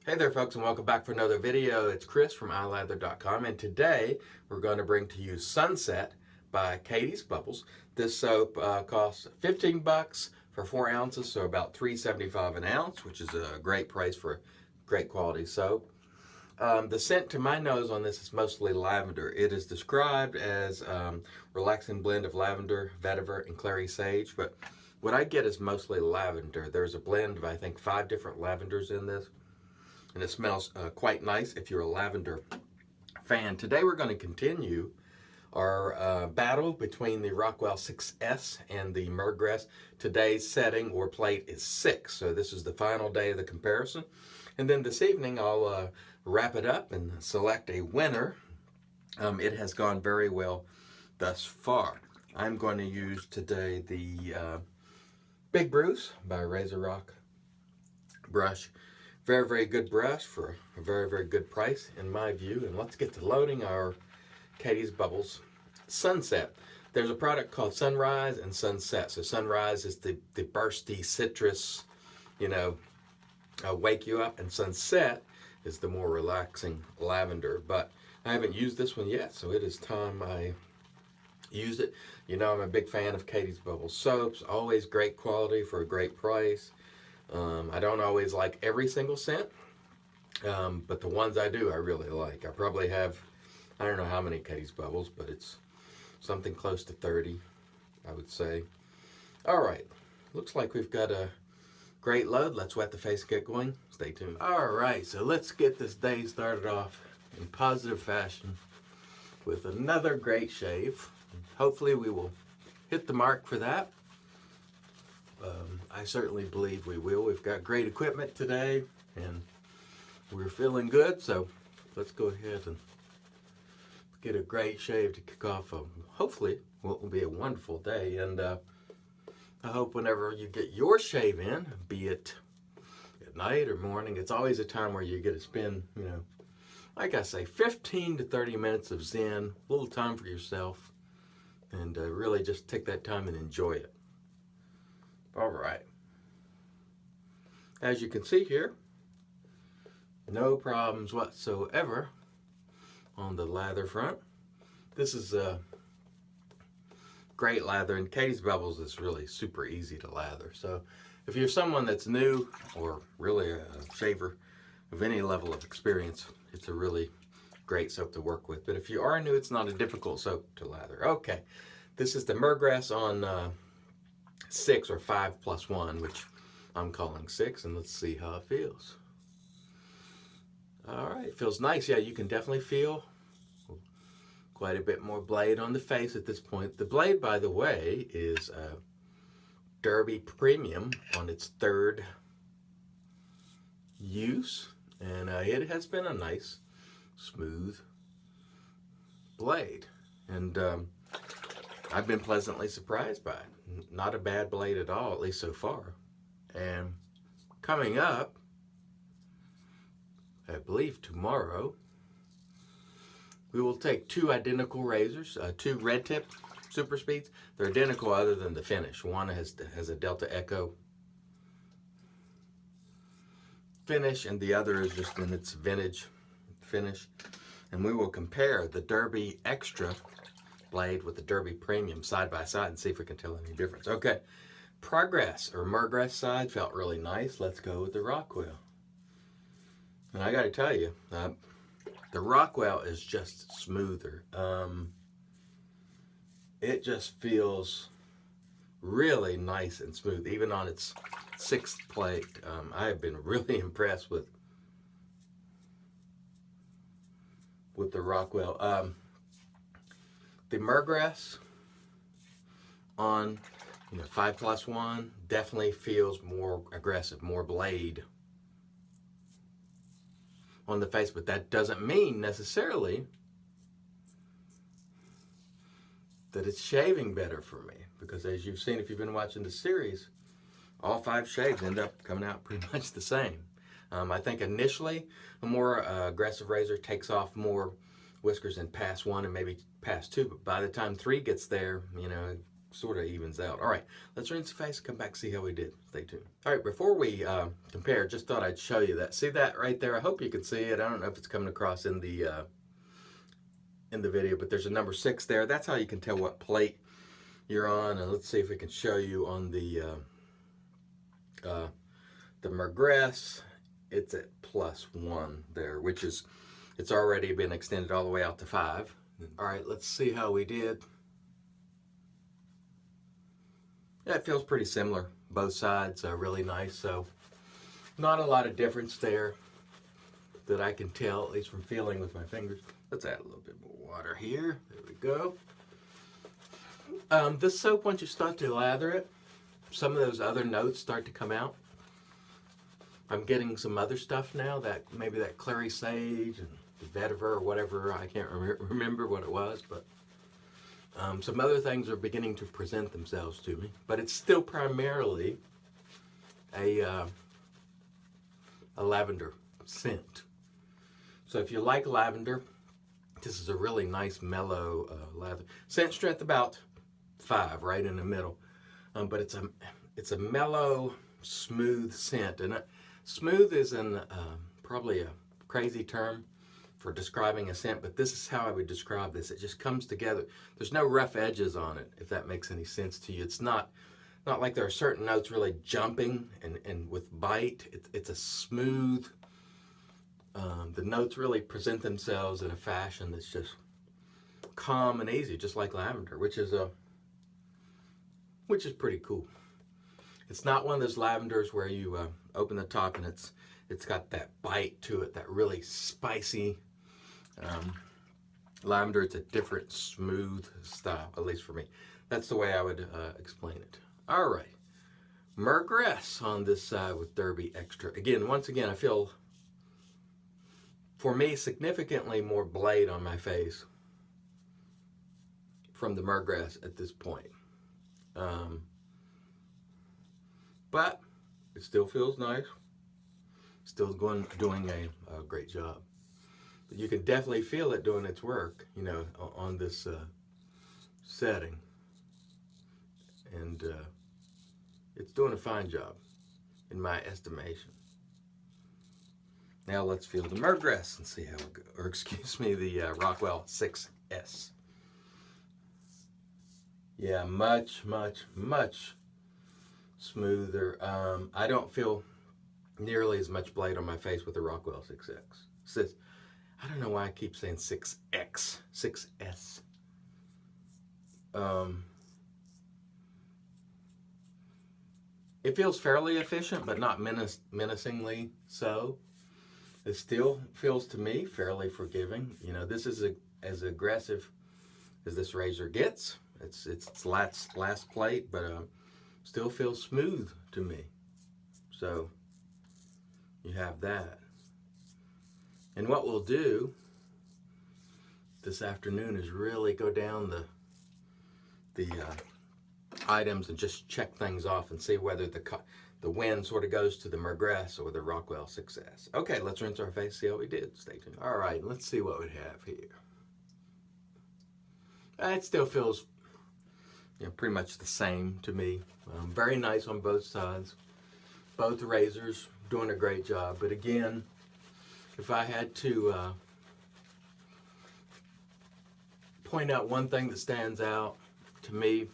Hey there folks, and welcome back for another video. It's Chris from iLather.com, and today we're going to bring to you Sunset by Catie's Bubbles. This soap costs 15 bucks for 4 ounces, so about $3.75 an ounce, which is a great price for a great quality soap. The scent to my nose on this is mostly lavender. It is described as relaxing blend of lavender, vetiver, and clary sage, but what I get is mostly lavender. There's a blend of I think 5 different lavenders in this, and it smells quite nice if you're a lavender fan. Today we're going to continue our battle between the Rockwell 6S and the Mergress. Today's setting or plate is 6, so this is the final day of the comparison. And then this evening I'll wrap it up and select a winner. It has gone very well thus far. I'm going to use today the Big Bruce by RazoRock brush. Very, very good brush for a very, very good price in my view. And let's get to loading our Catie's Bubbles Sunset. There's a product called Sunrise and Sunset. So Sunrise is the bursty citrus, wake you up, and Sunset is the more relaxing lavender. But I haven't used this one yet, so it is time I used it. You know, I'm a big fan of Catie's Bubbles soaps. Always great quality for a great price. I don't always like every single scent, but the ones I do I really like. I probably have, I don't know how many Catie's Bubbles, but it's something close to 30, I would say. All right, looks like we've got a great load. Let's wet the face and get going. Stay tuned. All right, so let's get this day started off in positive fashion with another great shave. Hopefully we will hit the mark for that. I certainly believe we will. We've got great equipment today, and we're feeling good, so let's go ahead and get a great shave to kick off hopefully what will be a wonderful day. And I hope whenever you get your shave in, be it at night or morning, it's always a time where you get to spend, like I say, 15 to 30 minutes of zen, a little time for yourself, and really just take that time and enjoy it. All right. As you can see here, no problems whatsoever on the lather front. This is a great lather, and Catie's Bubbles is really super easy to lather. So if you're someone that's new or really a shaver of any level of experience, it's a really great soap to work with. But if you are new, it's not a difficult soap to lather. Okay, this is the Mergress on 6 or 5+1, which I'm calling 6, and let's see how it feels. All right, feels nice. Yeah, you can definitely feel quite a bit more blade on the face at this point. The blade, by the way, is Derby Premium on its 3rd use, and it has been a nice, smooth blade, and I've been pleasantly surprised by it. Not a bad blade at all, at least so far. And coming up, I believe tomorrow, we will take 2 identical razors, 2 red tip super speeds. They're identical other than the finish. One has a Delta Echo finish, and the other is just in its vintage finish. And we will compare the Derby Extra blade with the Derby Premium side by side and see if we can tell any difference. Okay, Progress or Mergress side felt really nice. Let's go with the Rockwell. And I got to tell you, the Rockwell is just smoother. It just feels really nice and smooth, even on its 6th plate. I have been really impressed with the Rockwell. The Mergress on 5+1 definitely feels more aggressive, more blade on the face, but that doesn't mean necessarily that it's shaving better for me, because as you've seen if you've been watching the series, all 5 shaves end up coming out pretty much the same. I think initially a more aggressive razor takes off more whiskers in pass 1 and maybe pass 2, but by the time 3 gets there, sort of evens out. All right, let's rinse the face, come back, see how we did. Stay tuned. All right, before we compare, just thought I'd show you that. See that right there? I hope you can see it. I don't know if it's coming across in the video, but there's a number 6 there. That's how you can tell what plate you're on. And let's see if we can show you on the Mergress. It's at +1 there, which is, it's already been extended all the way out to 5. All right, let's see how we did. Yeah, it feels pretty similar. Both sides are really nice, so not a lot of difference there that I can tell, at least from feeling with my fingers. Let's add a little bit more water here. There we go. This soap, once you start to lather it, some of those other notes start to come out. I'm getting some other stuff now, that maybe that clary sage and the vetiver or whatever. I can't remember what it was, but some other things are beginning to present themselves to me. But it's still primarily a lavender scent. So if you like lavender, this is a really nice mellow lavender. Scent strength about 5, right in the middle. But it's a mellow, smooth scent, and smooth is probably a crazy term for describing a scent, but this is how I would describe this. It just comes together. There's no rough edges on it, if that makes any sense to you. It's not like there are certain notes really jumping and with bite. It's a smooth. The notes really present themselves in a fashion that's just calm and easy, just like lavender, which is pretty cool. It's not one of those lavenders where you open the top and it's got that bite to it, that really spicy lavender. It's a different smooth style, at least for me. That's the way I would explain it. All right, Mergress on this side with Derby Extra. Once again, I feel, for me, significantly more blade on my face from the Mergress at this point. But it still feels nice. Still doing a great job. But you can definitely feel it doing its work, you know, on this setting. And it's doing a fine job, in my estimation. Now let's feel the Mergress and see how it goes. Or excuse me, the Rockwell 6S. Yeah, much, much, much smoother. I don't feel nearly as much blade on my face with the Rockwell 6X. I don't know why I keep saying 6X, 6S. It feels fairly efficient, but not menacingly so. It still feels, to me, fairly forgiving. You know, this is as aggressive as this razor gets. It's last plate, but still feels smooth to me. So you have that. And what we'll do this afternoon is really go down the items and just check things off and see whether the win sort of goes to the Mergress or the Rockwell 6S. Okay, let's rinse our face, see how we did. Stay tuned. All right, let's see what we have here. It still feels, you know, pretty much the same to me. Very nice on both sides. Both razors doing a great job. But again, if I had to point out one thing that stands out to me,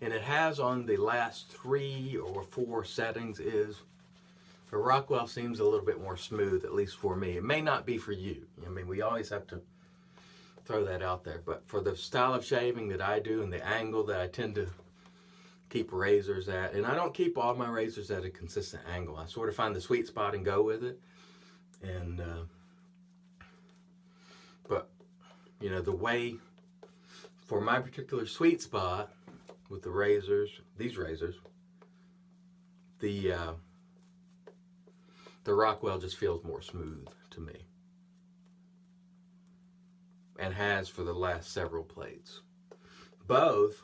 and it has on the last 3 or 4 settings, is the Rockwell seems a little bit more smooth, at least for me. It may not be for you. I mean, we always have to throw that out there. But for the style of shaving that I do and the angle that I tend to keep razors at, and I don't keep all my razors at a consistent angle. I sort of find the sweet spot and go with it. And but you know, the way for my particular sweet spot with the razors, these razors, the Rockwell just feels more smooth to me, and has for the last several plates. Both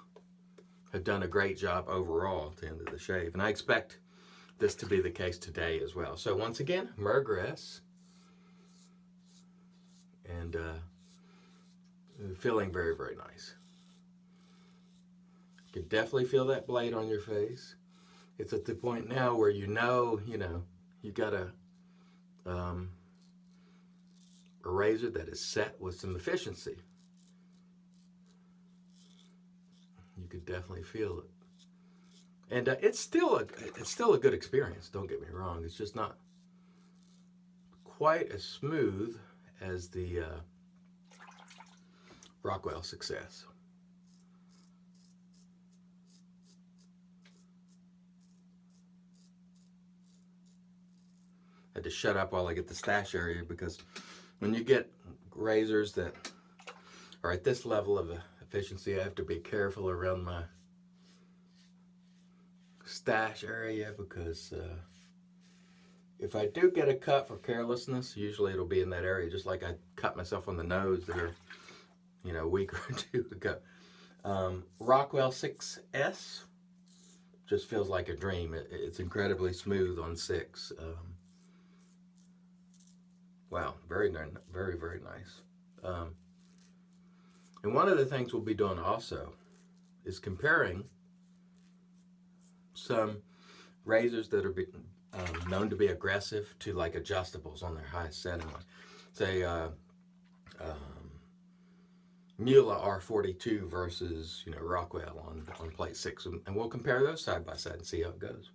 have done a great job overall at the end of the shave, and I expect this to be the case today as well. So once again, Mergress, and feeling very, very nice. You can definitely feel that blade on your face. It's at the point now where you know, you got a razor that is set with some efficiency. You could definitely feel it. And it's still a good experience, don't get me wrong. It's just not quite as smooth as the Rockwell Success. I had to shut up while I get the stash area, because when you get razors that are at this level of efficiency, I have to be careful around my stash area, because if I do get a cut for carelessness, usually it'll be in that area, just like I cut myself on the nose there, a week or two ago. Rockwell 6S just feels like a dream. It's incredibly smooth on 6. Wow, very, very, very nice. And one of the things we'll be doing also is comparing some razors that are known to be aggressive to like adjustables on their highest setting. Say Mula R42 versus Rockwell on plate 6, and we'll compare those side by side and see how it goes.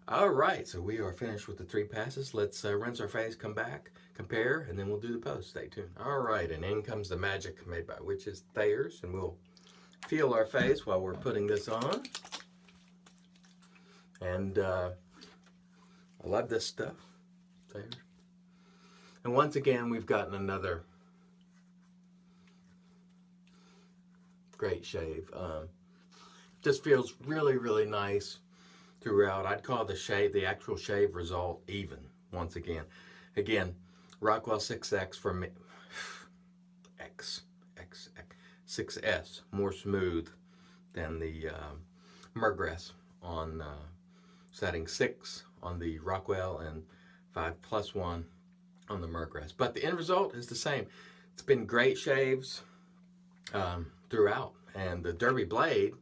All right, so we are finished with the 3 passes. Let's rinse our face, come back, compare, and then we'll do the post. Stay tuned. All right, and in comes the magic made by Witches Thayers, and we'll feel our face while we're putting this on. And I love this stuff, Thayers. And once again, we've gotten another great shave. Just feels really, really nice throughout. I'd call the actual shave result even, once again. Again, Rockwell 6X for me, 6S, more smooth than the Mergress on setting 6 on the Rockwell and 5+1 on the Mergress. But the end result is the same. It's been great shaves throughout, and the Derby blade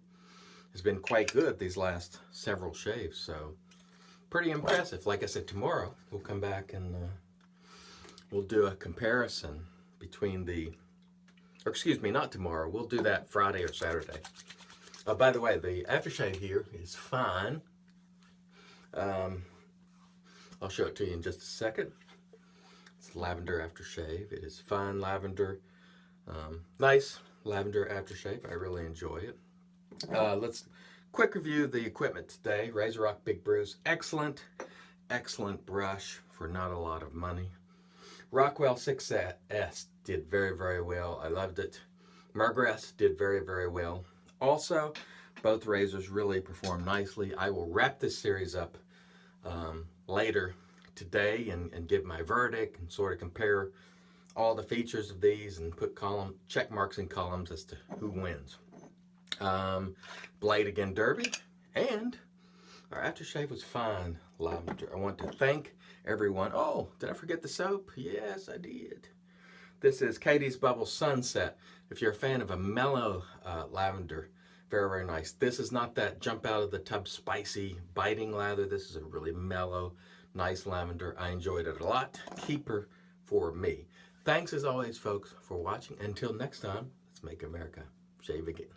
has been quite good these last several shaves, so pretty impressive. Like I said, tomorrow we'll come back and we'll do a comparison between or excuse me, not tomorrow, we'll do that Friday or Saturday. By the way, the aftershave here is fine. I'll show it to you in just a second. It's lavender aftershave. It is fine lavender. Nice lavender aftershave. I really enjoy it. Let's quick review the equipment today. RazoRock Big Bruce, excellent brush for not a lot of money. Rockwell 6S did very, very well. I loved it. Mergress did very, very well. Also, both razors really performed nicely. I will wrap this series up later today and give my verdict and sort of compare all the features of these and put check marks in columns as to who wins. Blade again, Derby, and our aftershave was fine, lavender. I want to thank everyone. Oh, did I forget the soap? Yes, I did. This is Catie's Bubble Sunset. If you're a fan of a mellow lavender, very, very nice. This is not that jump out of the tub spicy biting lather. This is a really mellow, nice lavender. I enjoyed it a lot. Keeper for me. Thanks as always, folks, for watching. Until next time, let's make America shave again.